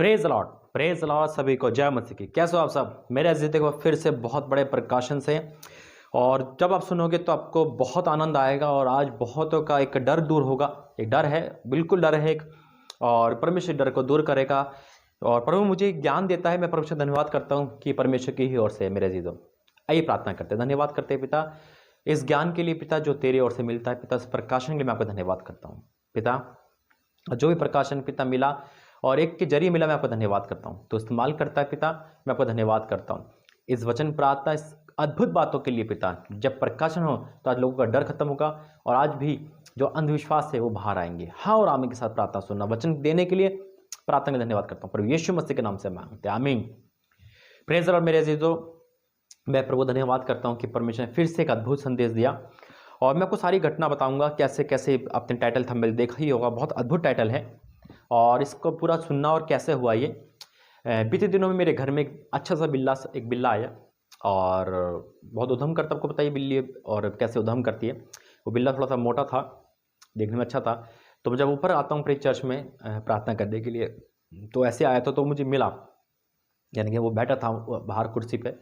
Praise Lord सभी को जय मसीह की। कैसे हो आप सब? मेरे अजीज देखो फिर से बहुत बड़े प्रकाशन से, और जब आप सुनोगे तो आपको बहुत आनंद आएगा और आज बहुतों का एक डर दूर होगा। एक डर है, बिल्कुल डर है एक, और परमेश्वर डर को दूर करेगा। और प्रभु मुझे ज्ञान देता है, मैं परमेश्वर धन्यवाद करता हूँ कि परमेश्वर की ही ओर से। मेरे अजीजों आइए प्रार्थना करते हैं, धन्यवाद करते हैं पिता इस ज्ञान के लिए पिता जो तेरी ओर से मिलता है पिता। इस प्रकाशन के लिए मैं आपको धन्यवाद करता हूँ पिता। जो भी प्रकाशन पिता मिला और एक के जरिए मिला, मैं आपको धन्यवाद करता हूँ। तो इस्तेमाल करता है पिता, मैं आपको धन्यवाद करता हूँ इस वचन प्रार्थना, इस अद्भुत बातों के लिए पिता। जब प्रकाशन हो तो आज लोगों का डर खत्म होगा और आज भी जो अंधविश्वास है वो बाहर आएंगे। हाँ और आमीन के साथ प्रार्थना सुनना, वचन देने के लिए प्रार्थना का धन्यवाद करता हूँ प्रभु यीशु मसीह के नाम से मांगते हैं, आमीन। प्रेज और मेरे अजीजों, मैं प्रभु धन्यवाद करता हूँ कि परमेश्वर ने फिर से एक अद्भुत संदेश दिया। और मैं आपको सारी घटना बताऊंगा कैसे कैसे। आपने टाइटल थंबनेल देखा ही होगा, बहुत अद्भुत टाइटल है और इसको पूरा सुनना और कैसे हुआ ये। बीते दिनों में मेरे घर में एक अच्छा सा एक बिल्ला आया और बहुत उधम करता, आपको बताइए बिल्ली और कैसे उधम करती है। वो बिल्ला थोड़ा सा मोटा था, देखने में अच्छा था। तो मैं जब ऊपर आता हूँ प्रे चर्च में प्रार्थना करने के लिए, तो ऐसे आया था तो मुझे मिला, यानी कि वो बैठा था बाहर कुर्सी पे।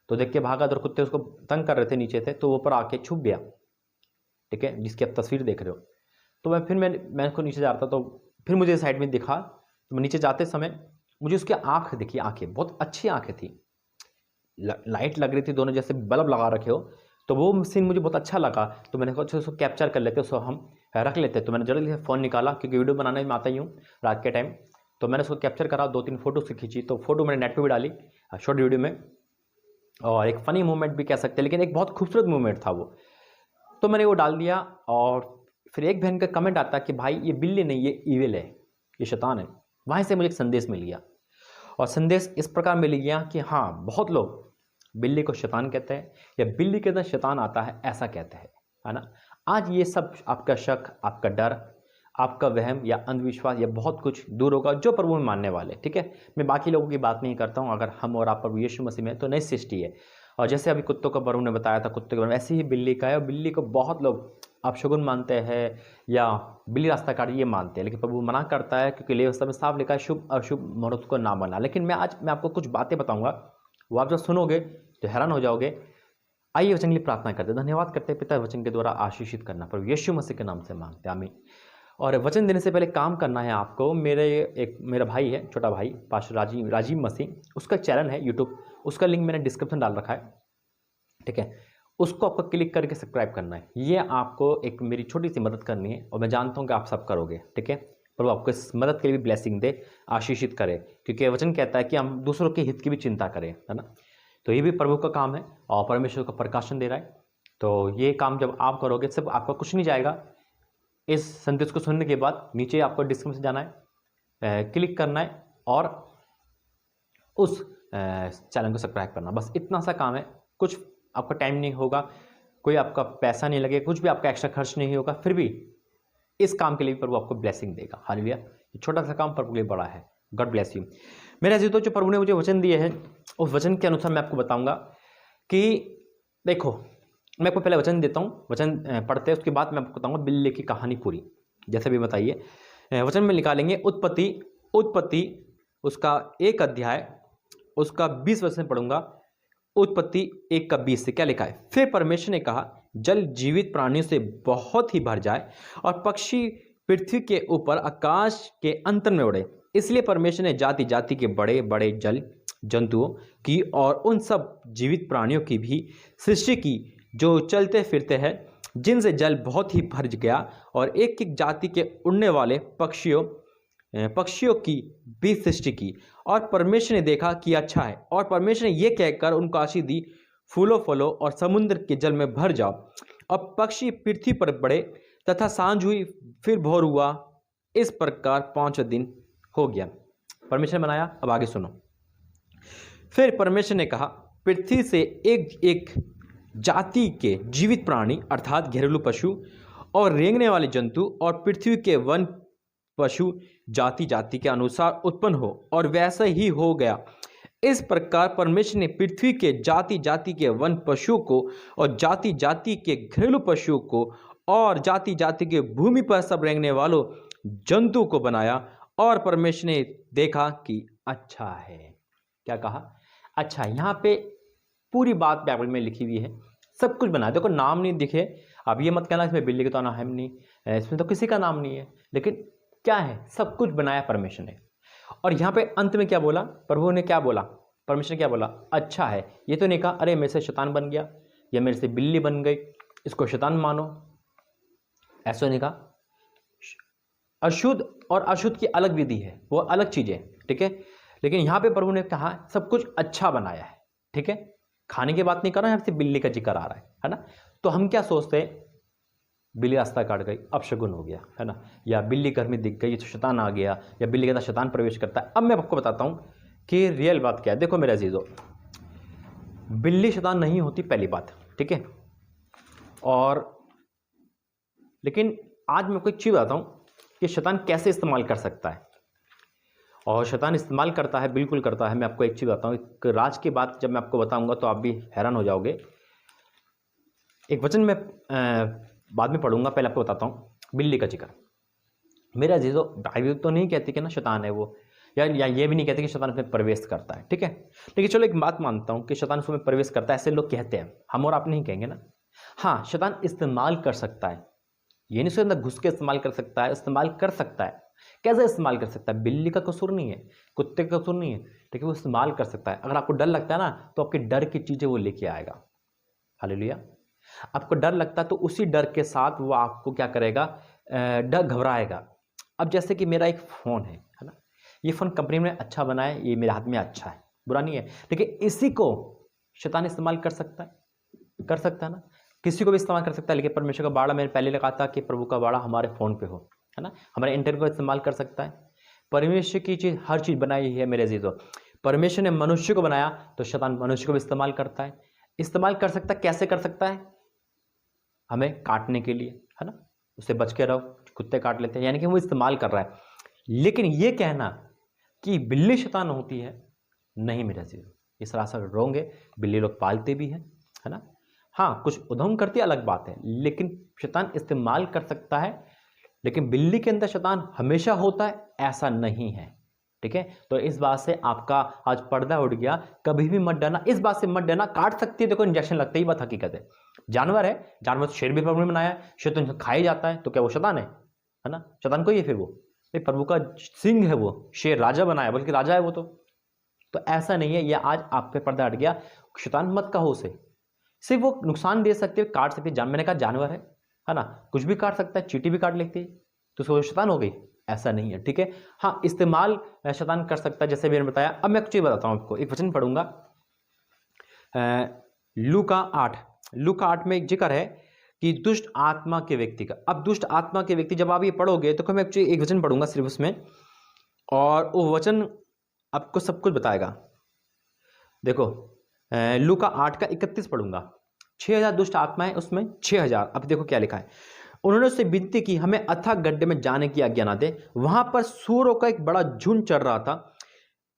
तो देख के भागा, और कुत्ते उसको तंग कर रहे थे, नीचे थे, तो वो ऊपर आके छुप गया। ठीक है, जिसकी आप तस्वीर देख रहे हो। तो मैं उसको नीचे जा रहा था, तो फिर मुझे साइड में दिखा। तो मैं नीचे जाते समय मुझे उसकी आँख दिखी, आँखें बहुत अच्छी आँखें थी, लाइट लग रही थी दोनों, जैसे बल्ब लगा रखे हो। तो वो सीन मुझे बहुत अच्छा लगा। तो मैंने कहा उसको कैप्चर कर लेते, उसको हम रख लेते। तो मैंने जल्दी से फ़ोन निकाला, क्योंकि वीडियो बनाने में आता ही हूँ रात के टाइम। तो मैंने उसको कैप्चर करा, 2-3 फोटो से खींची। तो फोटो मैंने नेट पर भी डाली शॉर्ट वीडियो में, और एक फ़नी मोमेंट भी कह सकते हैं, लेकिन एक बहुत खूबसूरत मोमेंट था वो। तो मैंने वो डाल दिया। और फिर एक बहन का कमेंट आता कि भाई ये बिल्ली नहीं, ये ईविल है, ये शैतान है। वहाँ से मुझे एक संदेश मिल गया, और संदेश इस प्रकार मिल गया कि हाँ, बहुत लोग बिल्ली को शैतान कहते हैं, या बिल्ली के अंदर शैतान आता है ऐसा कहते हैं, है ना। आज ये सब आपका शक, आपका डर, आपका वहम या अंधविश्वास, या बहुत कुछ दूर होगा जो प्रभु में मानने वाले। ठीक है, मैं बाकी लोगों की बात नहीं करता हूँ। अगर हम और आप प्रभु यीशु मसीह में, तो नई सृष्टि है। और जैसे अभी कुत्तों का प्रभु ने बताया था, कुत्ते के बारे में, ऐसे ही बिल्ली का है। और बिल्ली को बहुत लोग आप शगुन मानते हैं या बिल्ली रास्ता काट ये मानते हैं, लेकिन प्रभु मना करता है, क्योंकि लेवियों में साफ लिखा है शुभ अशुभ मुहूर्त को ना बना। लेकिन आज मैं आपको कुछ बातें बताऊंगा, वो आप जब सुनोगे तो हैरान हो जाओगे। आइए वचन के लिए प्रार्थना करते, धन्यवाद करते पिता, वचन के द्वारा आशीषित करना प्रभु यीशु मसीह के नाम से मांगते, आमीन। और वचन देने से पहले काम करना है आपको। मेरा भाई है, छोटा भाई, पास्टर राजीव मसीह, उसका चैनल है यूट्यूब, उसका लिंक मैंने डिस्क्रिप्शन डाल रखा है। ठीक है, उसको आपको क्लिक करके सब्सक्राइब करना है। ये आपको एक मेरी छोटी सी मदद करनी है, और मैं जानता हूँ कि आप सब करोगे। ठीक है, प्रभु आपको इस मदद के लिए भी ब्लेसिंग दे, आशीषित करे, क्योंकि वचन कहता है कि हम दूसरों के हित की भी चिंता करें, है ना। तो ये भी प्रभु का काम है, और परमेश्वर का प्रकाशन दे रहा है। तो ये काम जब आप करोगे, सिर्फ आपका कुछ नहीं जाएगा। इस संदेश को सुनने के बाद नीचे आपको डिस्क्रिप्शन जाना है, क्लिक करना है, और उस चैनल को सब्सक्राइब करना, बस इतना सा काम है। कुछ आपका टाइम नहीं होगा, कोई आपका पैसा नहीं लगेगा, कुछ भी आपका एक्स्ट्रा खर्च नहीं होगा, फिर भी इस काम के लिए प्रभु आपको ब्लेसिंग देगा। हालेलुया, ये छोटा सा काम प्रभु के लिए बड़ा है। God bless you. मेरे अजीजों, जो प्रभु ने मुझे वचन दिए हैं, उस वचन के अनुसार मैं आपको बताऊंगा कि देखो, मैं आपको पहले वचन देता हूँ, वचन पढ़ते हैं, उसके बाद मैं आपको बताऊंगा बिल्ली की कहानी पूरी। जैसे भी बताइए, वचन में निकालेंगे उत्पत्ति उसका 1 अध्याय, उसका 20 वचन पढ़ूंगा। उत्पत्ति 1:20 से क्या लिखा है? फिर परमेश्वर ने कहा, जल जीवित प्राणियों से बहुत ही भर जाए, और पक्षी पृथ्वी के ऊपर आकाश के अंतर में उड़े। इसलिए परमेश्वर ने जाति जाति के बड़े बड़े जल जंतुओं की और उन सब जीवित प्राणियों की भी सृष्टि की, जो चलते फिरते हैं, जिनसे जल बहुत ही भर गया, और एक एक जाति के उड़ने वाले पक्षियों की भी सृष्टि की। और परमेश्वर ने देखा कि अच्छा है। और परमेश्वर ने यह कहकर उनको आशीष दी, फूलों फलों और समुद्र के जल में भर जाओ। और पक्षी पृथ्वी पर बढ़े, तथा सांझ हुई, फिर भोर हुआ। इस प्रकार 5 दिन हो गया। परमेश्वर ने बनाया। अब आगे सुनो। फिर परमेश्वर ने कहा, पृथ्वी से एक एक जाति के जीवित प्राणी, अर्थात घरेलू पशु और रेंगने वाले जंतु, और पृथ्वी के वन पशु जाति जाति के अनुसार उत्पन्न हो। और वैसा ही हो गया। इस प्रकार परमेश्वर ने पृथ्वी के जाति जाति के वन पशुओं को, और जाति जाति के घरेलू पशुओं को, और जाति जाति के भूमि पर सब रेंगने वालों जंतु को बनाया। और परमेश्वर ने देखा कि अच्छा है। क्या कहा? अच्छा। यहाँ पे पूरी बात बाइबल में लिखी हुई है, सब कुछ बना है। देखो नाम नहीं दिखे, अब ये मत कहना इसमें बिल्ली का तो नाम नहीं, इसमें तो किसी का नाम नहीं है, लेकिन क्या है, सब कुछ बनाया परमेश्वर ने। और यहाँ पे अंत में क्या बोला प्रभु ने? क्या बोला परमेश्वर ने? क्या बोला? अच्छा है। ये तो नहीं कहा अरे मेरे से शैतान बन गया या मेरे से बिल्ली बन गई, इसको शैतान मानो, ऐसा नहीं कहा। अशुद्ध और अशुद्ध की अलग विधि है, वो अलग चीज है, ठीक है। लेकिन यहाँ पे प्रभु ने कहा सब कुछ अच्छा बनाया है, ठीक है। खाने की बात नहीं कर रहा, यहाँ से बिल्ली का जिक्र आ रहा है ना। तो हम क्या सोचते हैं, बिल्ली रास्ता काट गई, अपशगुन हो गया, है ना, या बिल्ली घर में दिख गई तो शैतान आ गया, या बिल्ली के अंदर शैतान प्रवेश करता है। अब मैं आपको बताता हूं कि रियल बात क्या है। देखो मेरे अजीजों, बिल्ली शैतान नहीं होती, पहली बात, ठीक है। और लेकिन आज मैं कोई चीज बताता हूं कि शैतान कैसे इस्तेमाल कर सकता है। और शैतान इस्तेमाल करता है, बिल्कुल करता है। मैं आपको एक चीज बताता हूं, एक राज की बात जब मैं आपको बताऊंगा तो आप भी हैरान हो जाओगे। एक वचन में बाद में पढ़ूंगा, पहले आपको बताता हूं बिल्ली का जिक्र। मेरे अजीजों, बाइबल तो नहीं कहती कि ना शैतान है वो, या ये भी नहीं कहती कि शैतान उसमें प्रवेश करता है, ठीक है। लेकिन चलो एक बात मानता हूं कि शैतान उसमें प्रवेश करता है, ऐसे लोग कहते हैं, हम और आप नहीं कहेंगे ना। हाँ, शैतान इस्तेमाल कर सकता है, ये नहीं उसके अंदर घुस के इस्तेमाल कर सकता है, इस्तेमाल कर सकता है। कैसे इस्तेमाल कर सकता है? बिल्ली का कसूर नहीं है, कुत्ते का कसूर नहीं है, ठीक है। वो इस्तेमाल कर सकता है। अगर आपको डर लगता है ना, तो आपके डर की चीजें वो लेके आएगा। हालेलुया। आपको डर लगता है तो उसी डर के साथ वो आपको क्या करेगा, डर घबराएगा। अब जैसे कि मेरा एक फ़ोन है ना, ये फ़ोन कंपनी ने अच्छा बनाया है, ये मेरे हाथ में अच्छा है, बुरा नहीं है, लेकिन इसी को शैतान इस्तेमाल कर सकता है ना, किसी को भी इस्तेमाल कर सकता है। लेकिन परमेश्वर का बाड़ा, मैंने पहले लिखा था कि प्रभु का बाड़ा हमारे फ़ोन पे हो, है ना, हमारे इंटरनेट को इस्तेमाल कर सकता है। परमेश्वर की चीज़, हर चीज़ बनाई है मेरे अजीजों। परमेश्वर ने मनुष्य को बनाया तो शैतान मनुष्य को भी इस्तेमाल करता है। इस्तेमाल कर सकता है, कैसे कर सकता है? हमें काटने के लिए, है ना, उससे बच के रहो, कुत्ते काट लेते हैं, यानी कि वो इस्तेमाल कर रहा है। लेकिन ये कहना कि बिल्ली शैतान होती है, नहीं मेरे अजीज, ये सरासर रोंग है। बिल्ली लोग पालते भी हैं, है ना, हाँ कुछ उधम करती है, अलग बात है, लेकिन शैतान इस्तेमाल कर सकता है। लेकिन बिल्ली के अंदर शैतान हमेशा होता है, ऐसा नहीं है, ठीक है। तो इस बात से आपका आज पर्दा उठ गया, कभी भी मत डरना, इस बात से मत डरना। काट सकती है, देखो इंजेक्शन लगता ही, बात हकीकत है। जानवर है, जानवर शेर भी प्रभु ने बनाया है, शेर तो खाया जाता है, तो क्या वो शैतान है ना? शैतान कोई है फिर वो? प्रभु का सिंह है वो, शेर राजा बनाया, बल्कि राजा है वो तो ऐसा नहीं है। ये आज आप पे पर्दा हट गया, शैतान मत कहो उसे, सिर्फ वो नुकसान दे सकते हो, काट सकते हैं। मैंने कहा जानवर है ना, कुछ भी काट सकता है, चींटी भी काट लेती है, तो उसको शैतान हो गई, ऐसा नहीं है, ठीक है। हाँ, इस्तेमाल शैतान कर सकता है, जैसे मैंने बताया। अब मैं कुछ बताता हूँ आपको, एक वचन पढ़ूंगा, लूका 8 में एक जिक्र है कि दुष्ट आत्मा के व्यक्ति का। अब दुष्ट आत्मा के व्यक्ति, जब आप ये पढ़ोगे तो मैं एक वचन पढ़ूंगा सिर्फ उसमें, और वो वचन आपको सब कुछ बताएगा। देखो लूका 8 का 31 पढ़ूंगा। 6000 दुष्ट आत्माएं उसमें, 6000। अब देखो क्या लिखा है, उन्होंने उससे विनती की हमें अथाह गड्ढे में जाने की आज्ञा ना दे, वहां पर सूरों का एक बड़ा झुंड चढ़ रहा था,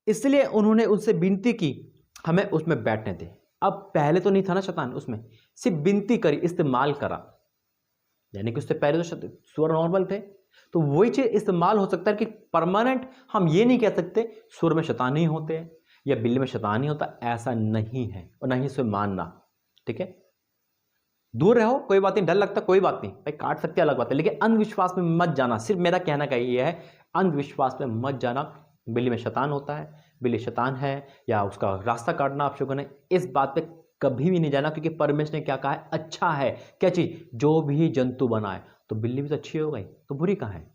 इसलिए उन्होंने उनसे विनती की हमें उसमें बैठने दे। अब पहले तो नहीं था ना शैतान उसमें, सिर्फ विनती करी, इस्तेमाल करा, यानी कि उससे पहले तो सूर नॉर्मल थे। तो वही चीज इस्तेमाल हो सकता है कि परमानेंट हम ये नहीं कह सकते सूर में शैतान ही होते हैं या बिल्ली में शैतान ही होता, ऐसा नहीं है, और नहीं इसे मानना, ठीक है। दूर रहो, कोई बात नहीं, डर लगता कोई बात नहीं भाई, काट सकते अलग बात है, लेकिन अंधविश्वास में मत जाना। सिर्फ मेरा कहना का ये है, अंधविश्वास में मत जाना। बिल्ली में शैतान होता है, बिल्ली शैतान है, या उसका रास्ता काटना आप शुक्र है, इस बात पे कभी भी नहीं जाना, क्योंकि परमेश्वर ने क्या कहा है, अच्छा है। क्या चीज? जो भी जंतु बनाए, तो बिल्ली भी तो अच्छी हो गई, तो बुरी कहाँ है?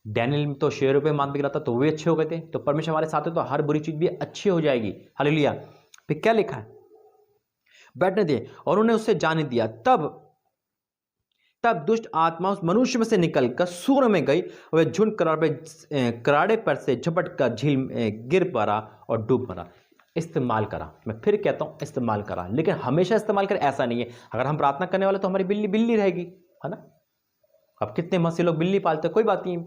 डैनियल में तो शेरों पे मार गिरा था, तो वे अच्छे हो गए थे। तो परमेश्वर हमारे साथ है, तो हर बुरी चीज भी अच्छी हो जाएगी। हालेलुया। फिर क्या लिखा है, बैठने दिए और उन्हें उससे जाने दिया। तब दुष्ट आत्मा उस मनुष्य में से निकलकर सूर में गई, वह झुंड कराड़े पर से झपट कर झील में गिर पड़ा और डूब मरा। इस्तेमाल करा, मैं फिर कहता हूं इस्तेमाल करा, लेकिन हमेशा इस्तेमाल कर, ऐसा नहीं है। अगर हम प्रार्थना करने वाले तो हमारी बिल्ली बिल्ली रहेगी, है ना। अब कितने मसीह लोग बिल्ली पालते हैं, कोई बात नहीं।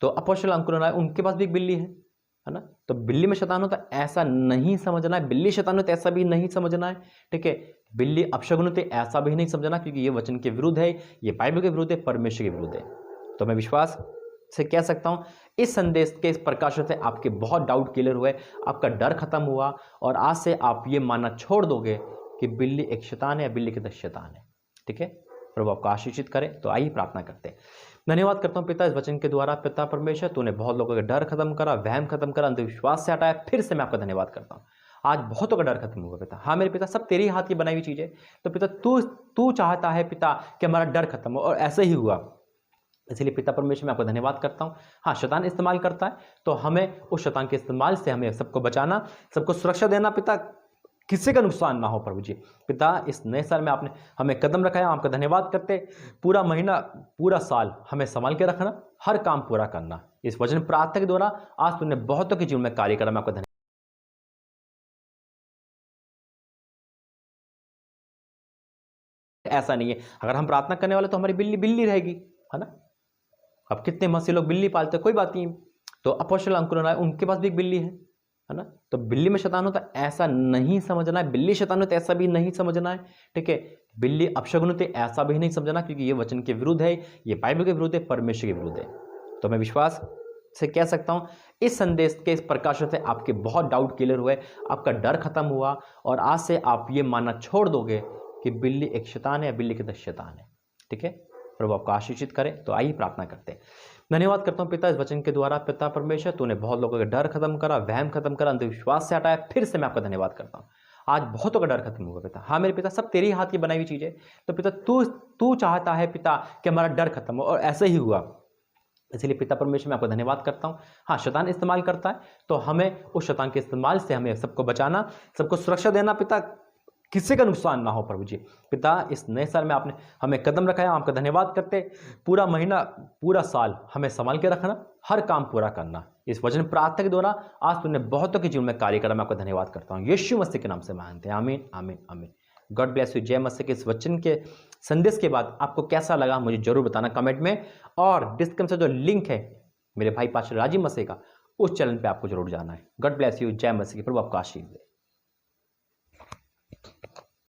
तो अपोस्तल अंकुर उनके पास भी एक बिल्ली है ना। तो बिल्ली में शैतान होता ऐसा नहीं समझना है, बिल्ली शैतान होता ऐसा भी नहीं समझना है, ठीक है। बिल्ली अपशगुन होते ऐसा भी नहीं समझना, क्योंकि ये वचन के विरुद्ध है, ये बाइबल के विरुद्ध है, परमेश्वर के विरुद्ध है। तो मैं विश्वास से कह सकता हूँ इस संदेश के इस प्रकाशन से आपके बहुत डाउट क्लियर हुए, आपका डर खत्म हुआ और आज से आप ये मानना छोड़ दोगे कि बिल्ली एक शैतान है या बिल्ली के 10 शैतान है। ठीक है, प्रभु आपको आशीषित करे। तो आइए प्रार्थना करते हैं। धन्यवाद करता हूँ पिता इस वचन के द्वारा। पिता परमेश्वर, तूने बहुत लोगों का डर खत्म करा, वहम खत्म करा, अंधविश्वास से हटाया। फिर से मैं आपका धन्यवाद करता हूँ। आज बहुतों का डर खत्म होगा पिता। हाँ मेरे पिता, सब तेरी हाथ की बनाई हुई चीजें। तो पिता तू चाहता है पिता कि हमारा डर खत्म हो, और ऐसे ही हुआ। इसलिए पिता परमेश्वर मैं आपका धन्यवाद करता हूँ। हाँ, शैतान इस्तेमाल करता है, तो हमें उस शैतान के इस्तेमाल से हमें सबको बचाना, सबको सुरक्षा देना पिता, किसी का नुकसान ना हो प्रभु जी। पिता इस नए साल में आपने हमें कदम रखा है, आपका धन्यवाद करते। पूरा महीना, पूरा साल हमें संभाल के रखना, हर काम पूरा करना। इस वचन प्रार्थना के द्वारा आज तूने बहुतों के जीवन में कार्य करा, मैं आपका धन्यवाद। ऐसा नहीं है, अगर हम प्रार्थना करने वाले तो हमारी बिल्ली बिल्ली रहेगी, है ना। अब कितने मसीह लोग बिल्ली पालते, कोई बात नहीं। तो अपोस्तल अंकुर आए, उनके पास भी एक बिल्ली है ना। तो बिल्ली में शैतान होता है ऐसा नहीं समझना है, बिल्ली शैतान होता है ऐसा भी नहीं समझना है। ठीक है, बिल्ली अपशगुन होते ऐसा भी नहीं समझना, क्योंकि ये वचन के विरुद्ध है, ये बाइबल के विरुद्ध है, परमेश्वर के विरुद्ध है। तो मैं विश्वास से कह सकता हूं इस संदेश के इस प्रकाशन से आपके बहुत डाउट क्लियर हुए, आपका डर खत्म हुआ और आज से आप ये मानना छोड़ दोगे कि बिल्ली एक शैतान है या बिल्ली के 10 शैतान है। ठीक है, प्रभु आपको आशीषित करे। तो आइए प्रार्थना करते हैं। धन्यवाद करता हूँ पिता इस वचन के द्वारा। पिता परमेश्वर, तूने बहुत लोगों का डर खत्म करा, वहम खत्म करा, अंधविश्वास से हटाया। फिर से मैं आपका धन्यवाद करता हूँ। आज बहुतों का डर खत्म होगा पिता। हाँ मेरे पिता, सब तेरी हाथ की बनाई हुई चीजें। तो पिता तू चाहता है पिता कि हमारा डर खत्म हो, और ऐसे ही हुआ। इसलिए पिता परमेश्वर मैं आपको धन्यवाद करता हूँ। हाँ, शैतान इस्तेमाल करता है, तो हमें उस शैतान के इस्तेमाल से हमें सबको बचाना, सबको सुरक्षा देना पिता, किसी का नुकसान ना हो प्रभु जी। पिता इस नए साल में आपने हमें कदम रखा है, आपका धन्यवाद करते। पूरा महीना, पूरा साल हमें संभाल के रखना, हर काम पूरा करना। इस वचन प्रार्थना के द्वारा आज तूने बहुतों के जीवन में कार्य करा, मैं आपका धन्यवाद करता हूँ। यीशु मसीह के नाम से मानते हैं, आमीन आमीन आमीन। God bless you. जय मसीह के इस वचन के संदेश के बाद आपको कैसा लगा मुझे जरूर बताना कमेंट में, और डिस्क्रिप्शन से जो लिंक है मेरे भाई पास्टर राजीव मसीह का, उस चैनल पे आपको जरूर जाना है। God bless you. जय मसीह की। प्रभु आपको आशीष दे।